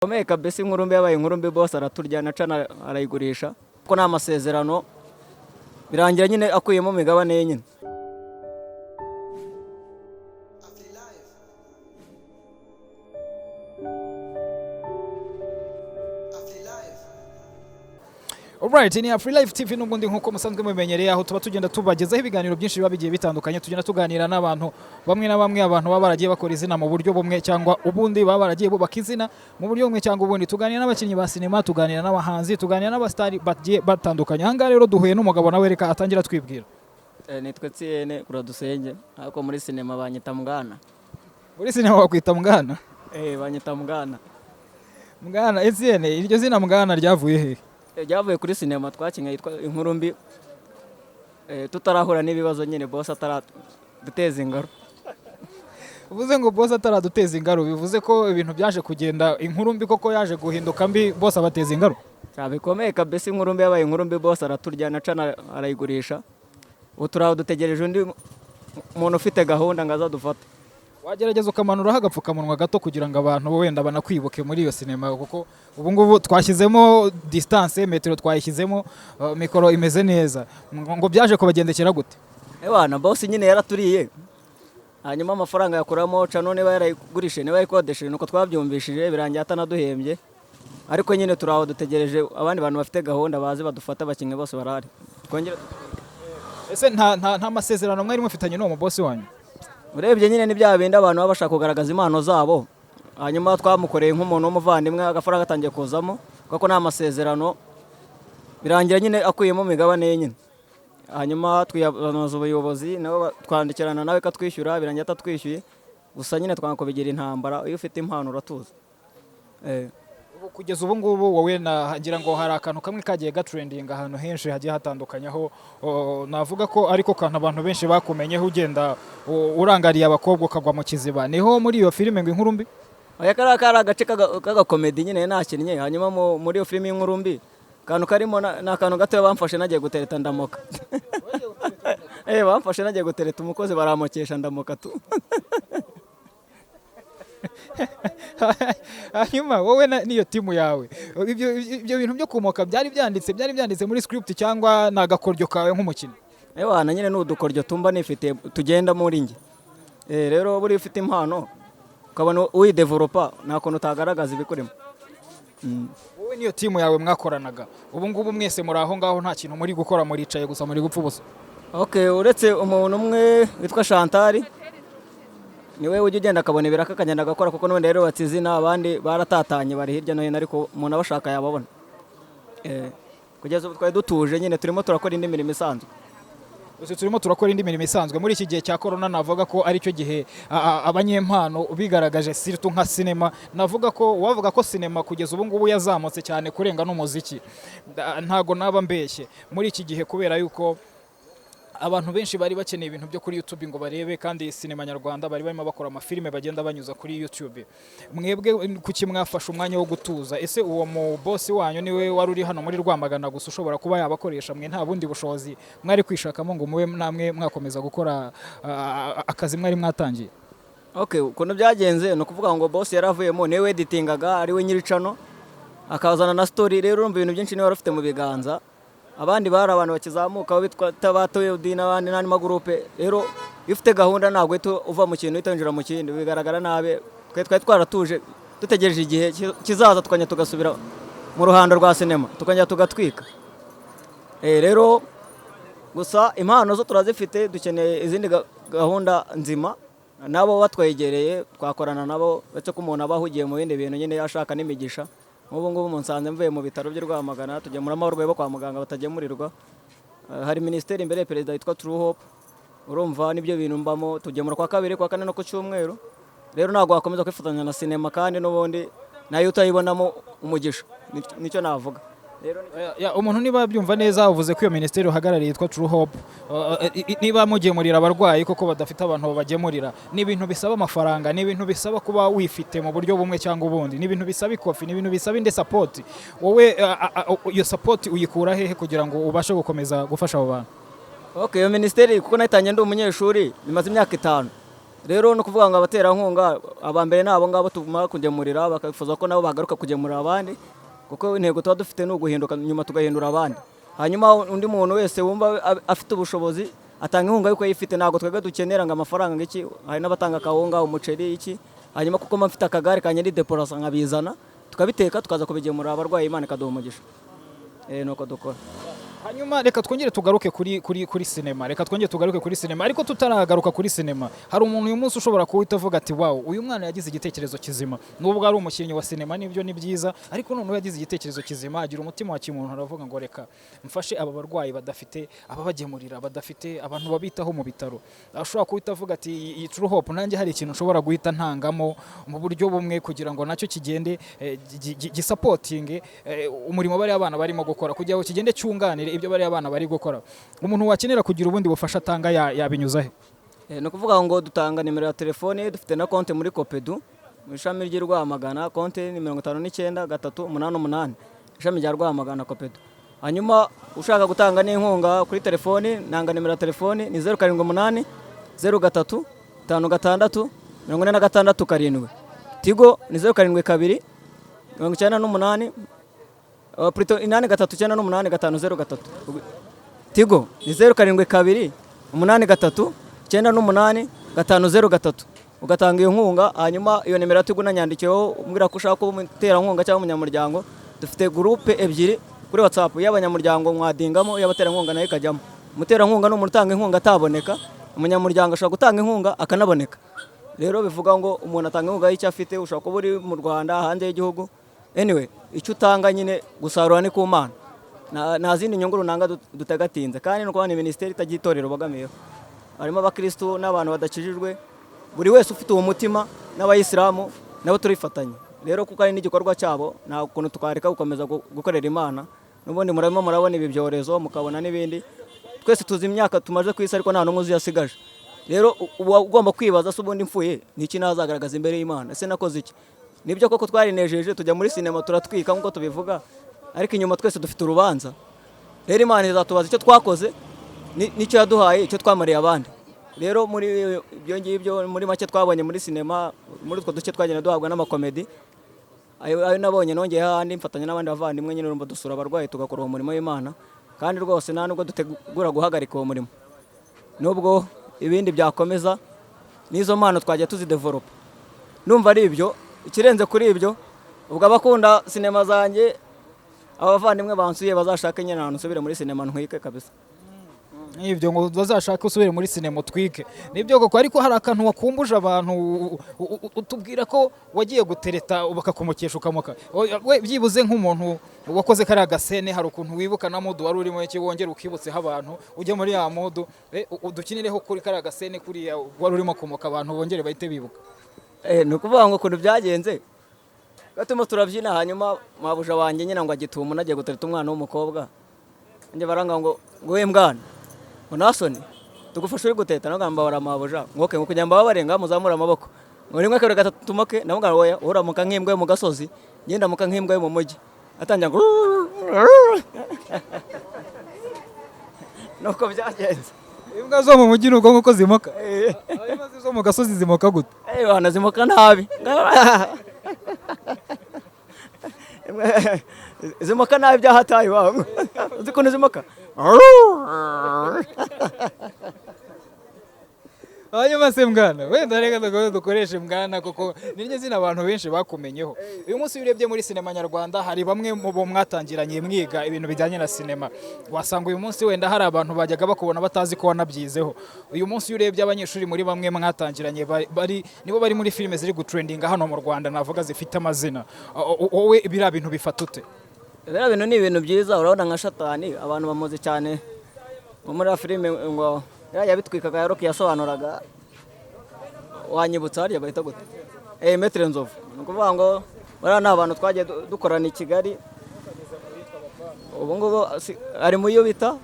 Bukomeye kabisa inkuru mbi yabaye inkuru mbi boss araturyana cana arayigurisha ko nta masezerano birangira nyine akuyemo imigabane ye nyine. Alright, ni Free Life TV n'ubundi nkuko musanzwe mumenyereye aho tuba tugenda tubagezaho ibiganiro byinshi biba bigiye bitandukanye, tugenda tuganira n'abantu bamwe na bamwe, abantu baba baragiye bakora izina mu buryo bumwe cyangwa ubundi, baba baragiye bubaka izina mu buryo bumwe cyangwa ubundi. Tuganira n'abakinnyi ba sinema, tuganira n'abahanzi, tuganira n'abastari bagiye batandukanye. Aha ngaha rero duhuye n'umugabo nawe, reka atangira twibwira. Nitwe Tiene kuradusenge ariko muri sinema banyita Mugana. Muri sinema bakwita Mugana? Banyita Mugana. Mugana Etienne, iryo zina Mugana ryavuye he? Ryavuye kuri sinema twakinye yitwa Inkuru mbi, tutarahura n'ibibazo nyine boss ataraduteza ingaro. Uvuze ngo boss ataraduteza ingaro, bivuze ko ibintu byaje kugenda inkuru mbi koko yaje guhinduka mbi, boss abateza ingaro? Bikomeye kabisa inkuru mbi yabaye inkuru mbi, boss araturyana cana arayigurisha. Uturaho dutegereje undi muntu ufite gahunda ngo azadufate. Wagerageza ukamanuraho agapfukamunwa gato kugira ngo abantu wenda banakwibuke muri iyo sinema, kuko ubu ngubu twashyizemo distance, metero twayishyizemo, mikoro imeze neza. Ngo byaje kubagendekera gute? Bana boss nyine yaraturiye, hanyuma amafaranga yakuramo cano niba yarayigurishe niba yayikodesheje nuko twabyumvishije, birangiye atanaduhembye. Ariko nyine turaho dutegereje abandi bantu bafite gahunda baze badufata, abakinnyi bose barahari. Twongera ese nta masezerano mwari mufitanye n'uwo boss wanyu? Urebye nyine ni bya bindi abantu baba bashaka kugaragaza impano zabo, hanyuma twamukoreye nk'umuntu w'umuvandimwe, agafaranga gatangiye kuzamo kuko nta masezerano, birangira nyine akuyemo imigabane ye nyine. Hanyuma twiyambaza ubuyobozi nabo twandikirana nawe katwishyura, birangira atatwishyuye. Gusa nyine twankubigira intambara, iyo ufite impano uratuza. Kugeza ubu ngubu wowe nagira ngo hari akantu kamwe kagiye gatrendinga ahantu henshi hagiye hatandukanye, aho navuga ko ariko kantu abantu benshi bakumenyeho ugenda urangariye abakobwa ukagwa mu kiziba, niho muri iyo filime ngo Inkuru mbi? Oya kari agace k'agakomedi nyine nakinnye, hanyuma muri iyo filime Inkuru mbi kantu karimo na kantu gato bamfashe nagiye gutereta ndamoka. Bamfashe nagiye gutereta umukozi baramokesha ndamoka tu. Hanyuma wowe niyo timu yawe, ibyo bintu byo kumoka byari byanditse muri script cyangwa nagakoryo kawe nk'umukino? Bana nyine n'udukoryo tumba nifite tugenda muri nge. Rero buri ufite impano ukabona uyidevelopa nta kuntu utagaragaza ibikurimo. Wowe niyo timu yawe mwakoranaga, ubu ngubu mwese muri aho ngaho nta kintu muri gukora, muricaye gusa muri gupfa ubusa? Uretse umuntu umwe witwa Chantal, niwe ujya ugenda akabona ibiraka akagenda agakora, kuko n'ubundi rero batizina, abandi baratatanye bari hirya no hino, ariko umuntu abashaka yababona. Kugeza ubu twari dutuje nyine turimo turakora indi mirimo isanzwe. Turimo turakora indi mirimo isanzwe muri iki gihe cya corona. Navuga ko ari cyo gihe abanyempano bigaragaje sirtu nka sinema. Navuga ko wavuga ko sinema kugeza ubu ngubu yazamutse cyane kurenga n'umuziki. Ntago naba mbeshye muri iki gihe, kubera yuko abantu benshi bari bakeneye ibintu byo kuri YouTube ngo barebe, kandi sinema nyarwanda bari barimo bakora amafilime bagenda banyuza kuri YouTube. Mwebwe kuki mwafashe umwanya wo gutuza? Ese uwo mu boss wanyu niwe wari uri hano muri Rwamagana gusa ushobora kuba yabakoresha, mwe nta bundi bushobozi mwari kwishakamo ngo mube namwe mwakomeza gukora akazi mwari mwatangiye? Ukuntu byagenze ni ukuvuga ngo boss yaravuyemo, niwe editingaga, ari we nyiri cano, akazana na story. Rero urumva ibintu byinshi niwe wari ufite mu biganza, abandi bari abantu bakizamuka bitwa tabatoye n'abandi n'andi magroupe. Rero iyo ufite gahunda ntabwo uva mu kintu utinjira mu kindi, bigaragara nabe. Twari twaratuje dutegereje igihe kizaza tukanya tugasubira mu ruhando rwa sinema, tukanya tugatwika. Rero gusa impano zo turazifite, dukeneye izindi gahunda nzima, nabo batwegereye twakorana nabo, uretse ko umuntu abahugiye mu bindi bintu nyine yashaka n'imigisha. Ubu ngubu munsanze mvuye mu bitaro by'u Rwamagana, tugemura abarwayi bo kwa muganga batagemurirwa. Hari ministeri imbere perezida yitwa True Hope, urumva nibyo bintu mbamo, tugemura kwa kabiri, kwa kane no ku cyumweru. Rero ntabwo wakomeza kwifatanya na sinema kandi n'ubundi nayo utayibonamo umugisha, nicyo navuga. Umuntu niba byumva neza, uvuze ko iyo ministeri uhagarariye yitwa True Hope, niba mugemurira abarwayi koko badafite abantu babagemurira, ni ibintu bisaba amafaranga, ni ibintu bisaba kuba wifite mu buryo bumwe cyangwa ubundi, ni ibintu bisaba ikofi, ni ibintu bisaba inde support. Wowe iyo support uyikura hehe kugira ngo ubashe gukomeza gufasha abo bantu? Iyo ministeri kuko nayitangiye ndi umunyeshuri, bimaze imyaka 5. rero no kuvuga ngo abaterankunga abambere nabo ngabo tuguma kugemurira bakabifuza ko nabo bagaruka kugemurira abandi kuko intego tuba dufite no guhinduka nyuma tugahindura abandi hanyuma undi muntu wese wumva afite ubushobozi atanga inkunga yuko yifite ntago twebwe dukenera ngo amafaranga ngiki hari n'abatanga kawunga umuceri iki hanyuma kuko mfite akagare kanye ni deporasa nkabizana tukabiteka tukaza kubigemurira abarwayi Imana ikaduha umugisha nuko dukora hanyuma reka twongere tugaruke kuri sinema ariko tutaragaruka kuri sinema hari umuntu uyu munsi ushobora kuwita avuga ati wow uyu mwana yagize igitekerezo kizima nubwo ari umukinnyi wa sinema nibyo ni byiza ariko noneho yagize igitekerezo kizima agira umutima wa kimuntu aravuga ngo reka mfashe aba barwayi badafite ababagemurira badafite abantu babitaho mu bitaro ashobora kuwita avuga ati iyi true hope nanjye hari ikintu ushobora guhita ntangamo mu buryo bumwe kugira ngo nacyo kigende gisapotinge umurimo bari abana barimo gukora kugira ngo kigende cyunganire ibyo bari abana bari gukora umuntu wakenera kugira ubundi bufasha atanga yabinyuza he no kuvuga ngo dutanga nimero ya telefone dufite na konte muri Kopedu mu ishami ry'i Rwamagana konte ni 599388 ishami rya Rwamagana Kopedu hanyuma ushaka gutanga n'inkunga kuri telefone nanga nimero ya telefone ni 078 03 56 46 Tigo ni 072 98 Prito 8398 Tigo ni 072 83 98 ugatanga iyo nkunga hanyuma iyo nimero Tigo nanyandikeho umbwira ko ushaka kumutera nkunga cyangwa umunyamuryango dufite groupe ebyiri kuri WhatsApp y'abanyamuryango mwadingamo y'abatera nkunga nayo ikajyamo umutera nkunga no mutanga inkunga ataboneka umunyamuryango ashobora gutanga inkunga akanaboneka rero bivuga ngo umuntu atanga inkunga y'icyo afite ushobora kuba uri mu Rwanda hanze y'igihugu anyway icyo utanga nyine gusarura ni ku Mana nta zindi nyungu runanga dutagatinze kandi no kubana ministeri itagitorero bagamiyeho harimo abakristo n'abantu badakijijwe buri wese ufite uwo mutima n'abayisilamu nabo turifatanye rero kuko ari n'igikorwa cyabo nta kuntu tukareka gukomeza gukorera Imana n'ubundi murabona ibi byorezo mukabona n'ibindi twese tuzi imyaka tumaze ku isi ariko nta n'umwe yasigaje rero ugomba kwibaza se ubundi mfuye niki nazagaragaza imbere y'Imana ese nakoze iki nibyo koko twarinejeje tujya muri sinema turatwika nkuko tubivuga ariko inyuma twese dufite urubanza rero Imana izatubaza icyo twakoze n'icyo yaduhaye icyo twamariye abandi rero muri ibyo ngibyo muri make twabonye muri sinema muri utwo duce twagenda duhabwa n'amakomedi ayo nabonye nongeye handi mfatanya n'abandi bavandimwe nyine urumva dusura abarwayi tugakora uwo murimo w'Imana kandi rwose nta nubwo dutegura guhagarika uwo murimo nubwo ibindi byakomeza n'izo mpano twajya tuzidevelopa numva ari ibyo ikirenze kuri ibyo ubwo abakunda sinema zanjye abavandimwe bansuye bazashaka nyine ahantu usubire muri sinema ntwike kabisa n'ibyo ngo bazashaka usubire muri sinema twike nibyo koko ariko hari akantu wakumbuje abantu utubwira ko wagiye gutereta bakakumukesha ukamuka we byibuze nk'umuntu wakoze kari agasene hari ukuntu wibuka na modu wari urimo iki wongera ukibutseho abantu ujya muri ya modu udukinireho kuri kari agasene kuriya wari urimo kumuka abantu bongere bahite bibuka ni ukuvuga ngo ukuntu byagenze gatuma turabyina hanyuma mabuja wanjye nyine ngo Gitumo nagiye gutereta umwana w'umukobwa njye baranga ngo we mbwana ngo nasoni tugufasha uri guteta nagamba baramabuja ngo okay ngo kujya mbabarenga muzamura amaboko ngo rimwe kabiri gatatu tumoke navuga oya uramuka nk'imbwa yo mu gasozi ngenda muka nk'imbwa yo mu mujyi atangira nuko byagenze imbwa zo mu mujyi nuko nkuko zimoka imbwa zo mu gasozi zimoka gute bana zimoka nabi zimoka nabi byahataye wangu uzi ko zimoka hanyuma se mwana wenda reka dukoreshe mwana kuko niryo zina abantu benshi bakumenyeho uyu munsi urebye muri sinema nyarwanda hari bamwe mu bo mwatangiranye mwiga ibintu bijyanye na sinema wasanga uyu munsi wenda hari abantu bajyaga bakubona batazi ko wanabyizeho uyu munsi urebye abanyeshuri muri bamwe mwatangiranye nibo bari muri filime ziri gutrendinga hano mu Rwanda navuga zifite amazina wowe biriya bintu bifata ute biriya bintu ni ibintu byiza urabona nka Shatani abantu bamuzi cyane muri filime ngo yabitwikaga yaroki yasobanuraga wanyibutsa hariya bahita gute Metre Nzovu ni ukuvuga ngo bariya ni abantu twagiye dukorana i Kigali ubu ngubu ari mu yo bita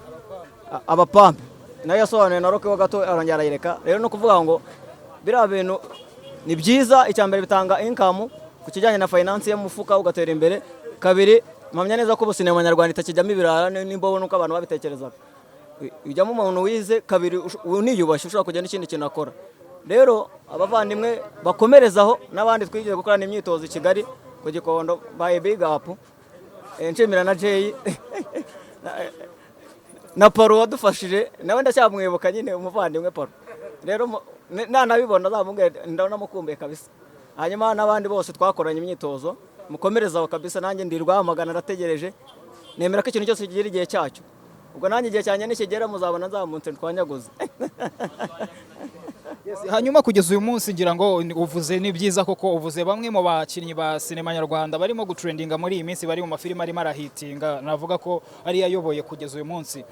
abapampe nayo yasobanuye na roki ho gato arongera arayireka rero ni ukuvuga ngo biriya bintu ni byiza icya mbere bitanga income ku kijyanye na finance y'umufuka ugatera imbere kabiri mpamya neza ko ubusinema nyarwanda itakijyamo ibirara n'imbobo nuko abantu babitekerezaga ujyamo umuntu wize kabiri uniyubashye ushobora kujya n'ikindi kintu akora rero abavandimwe bakomerezaho n'abandi twigiye gukorana imyitozo i Kigali ku Gikondo by Big Up, nshimira na Jay na Paro wadufashije, nawe ndacyamwibuka nyine umuvandimwe Paro. Rero nanabibona azamubwira ndabona mukumbuye kabisa. Hanyuma n'abandi bose twakoranye imyitozo mukomerezaho kabisa, nanjye ndirwamagana ndategereje, nemera ko ikintu cyose kigira igihe cyacyo. Ubwo nanjye igihe cyanye nikigera muzabona nzamunse twanyaguze. Hanyuma kugeza uyu munsi ngira ngo uvuze ni byiza koko, uvuze bamwe mu bakinnyi ba sinema nyarwanda barimo gutrendinga muri iyi minsi, bari mu mafilime arimo arahitinga, navuga ko ari yayoboye kugeza uyu munsi.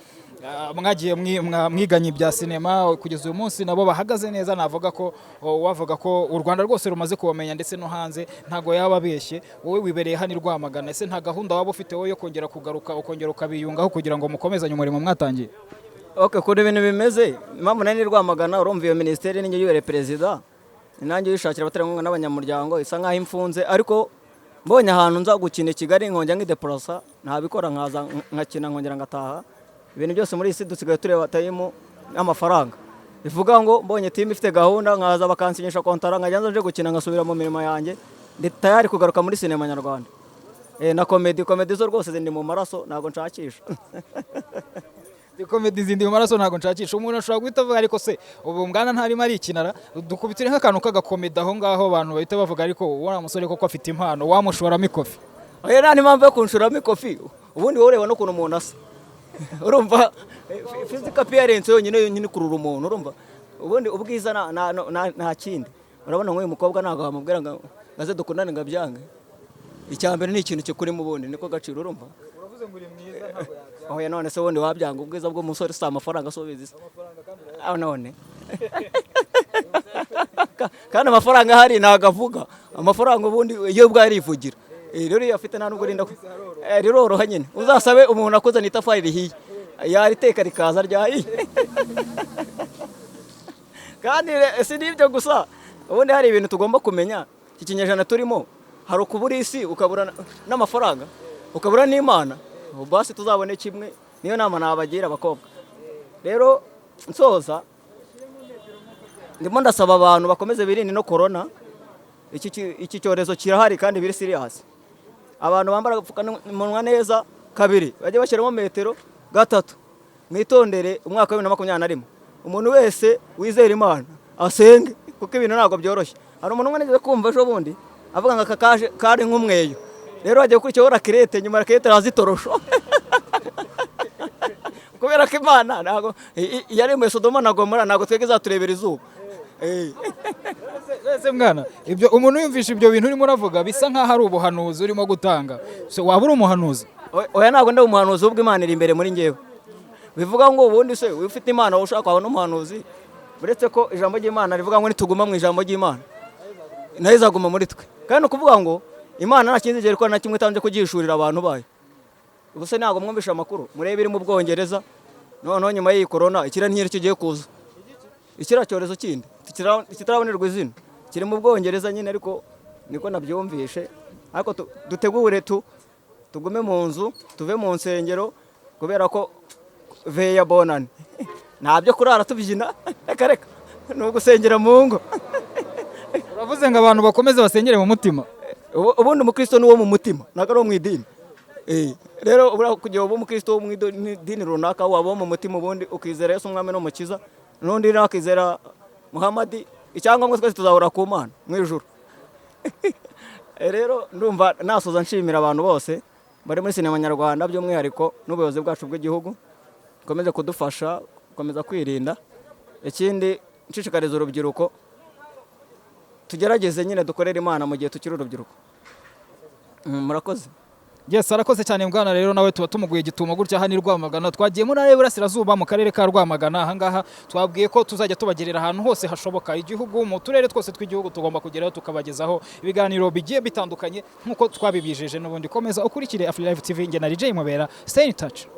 Mwagiye mwiganye ibya sinema kugeza uyu munsi, nabo bahagaze neza, navuga ko wavuga ko u Rwanda rwose rumaze kubamenya ndetse no hanze, ntago yaba abeshye. Wowe wibereye hano i Rwamagana, ese nta gahunda waba ufite wowe yo kongera kugaruka ukongera ukabiyungaho kugira ngo mukomezanye umurimo mwatangiye? Okay, kuri ibintu bimeze impamvu nani Rwamagana, urumva iyo ministeri ninjye yubere perezida, nanjye yishakira abaterankunga n'abanyamuryango, isa nkaho imfunze, ariko mbonye ahantu nza gukina i Kigali nkongera ngideprosa, ntabikora nkaza nkakina nkongera ngataha. Ibintu byose muri isi dusigaye tureba time n'amafaranga, bivuga ngo mbonye team ifite gahunda nkaza bakansinyisha kontara nkajya nje gukina ngasubira mu mirimo yanjye, ndi tayari kugaruka muri sinema nyarwanda. Na comedy zo rwose zindi mu maraso ntago nshakisha. Komedi zindi mu maraso ntago nshakisha. Umuntu ashobora guhita avuga ariko se ubu mwana ntarimo arikinara, dukubitire nk'akantu k'agakomedi aho ngaho abantu bahita bavuga ariko wa musore koko afite impano, wamushoramo ikofi. Oya nta n'impamvu yo kunshoramo ikofi, ubundi wowe ureba no kuntu umuntu asa. Urumva physical appearance yonyine kurura umuntu, urumva ubundi ubwiza nta kindi. Urabona nk'uyu mukobwa ntago bamubwira ngo ngaze dukundane ngabyange, icyambere ni ikintu cy'ukuri mu bundi niko gaciro, urumva. Uravuze ngo uri mwiza ntago oya none se wundi wabyanga ubwiza bw'umusore si amafaranga sobizi aho none kandi amafaranga hari nagavuga amafaranga ubundi iyo bwarivugira rero iyo afite nta nubwo rinda riroroha nyine uzasabe umuntu akuzana itafari rihiye yariteka rikaza ryahiye kandi si nibyo gusa ubundi hari ibintu tugomba kumenya iki kinyejana turimo, hari ukubura isi ukabura n'amafaranga ukabura n'Imana, basi tuzabone kimwe. Niyo nama nabagira abakobwa. Rero nsoza ndimo ndasaba abantu bakomeze birinde no corona, iki cyorezo kirahari kandi biri serious. Abantu bambara gupfukamunwa neza, kabiri bajye bashyiramo metero, gatatu mwitondere umwaka wa 2021. Umuntu wese wizera Imana asenge kuko ibintu ntabwo byoroshye. Hari umuntu umwe kumva ejo bundi avuga ngo akakaje kari nk'umweyo, rero bagiye gukurikiyeho rakirete, nyuma rakirete razitorosho kubera ko Imana ntago yari mu Sodoma na Gomora, ntago twege zaturebera izuba. Ese mwana ibyo umuntu yumvisha ibyo bintu urimo uravuga bisa nkaho ari ubuhanuzi urimo gutanga, so waba uri umuhanuzi? Oya ntago ndi umuhanuzi, ubwo Imana iri imbere muri ngewe. Bivuga ngo ubundi se ufite Imana ushaka kubona umuhanuzi, buretse ko ijambo ry'Imana rivuga ngo nituguma mu ijambo ry'Imana nayo izaguma muri twe, kandi ukuvuga ngo Imana nta kindi gihe na kimwe itanze kugishurira abantu bayo. Ubuse ntago mwumvisha amakuru murebe iri mu Bwongereza, noneho nyuma y'iyi corona ikirantire kigiye kuza, ikira cyorezo kindi kitarabonerwa izina kiri mu Bwongereza nyine, ariko niko nabyumvishe. Ariko dutegure tugume mu nzu, tuve mu nsengero, kubera ko veya bonane ntabyo kurara tubyina reka no gusengera mu ngo. Uravuze ngo abantu bakomeze basengere mu mutima? Ubundi umukristo ni wo mu mutima, ntago ari wo mu idini. Rero kugira ubu umukristo wo mu idini runaka waba mu mutima, ubundi ukizera Yesu umwami n'umukiza, n'undi nakizera Muhammad, icyangombwa twese tuzahora ku Mana mu ijuru. Rero ndumva nasoza nshimira abantu bose bari muri sinema nyarwanda, by'umwihariko n'ubuyobozi bwacu bw'igihugu komeze kudufasha komeza kwirinda. Ikindi nshishikariza urubyiruko tugerageze nyine dukorera Imana mu gihe tukiri urubyiruko. Murakoze. Yes, arakoze cyane mwana. Rero nawe tuba tumuguye Gitumo gutya hano i Rwamagana, twagiye muri Iburasirazuba mu karere ka Rwamagana. Ahangaha twabwiye ko tuzajya tubagerera ahantu hose hashoboka igihugu, mu turere twose tw'igihugu tugomba kugeraho tukabagezaho ibiganiro bigiye bitandukanye nkuko twabibijeje. N'ubundi komeza ukurikire Afri Live TV, nge na DJ Mubera, stay in touch.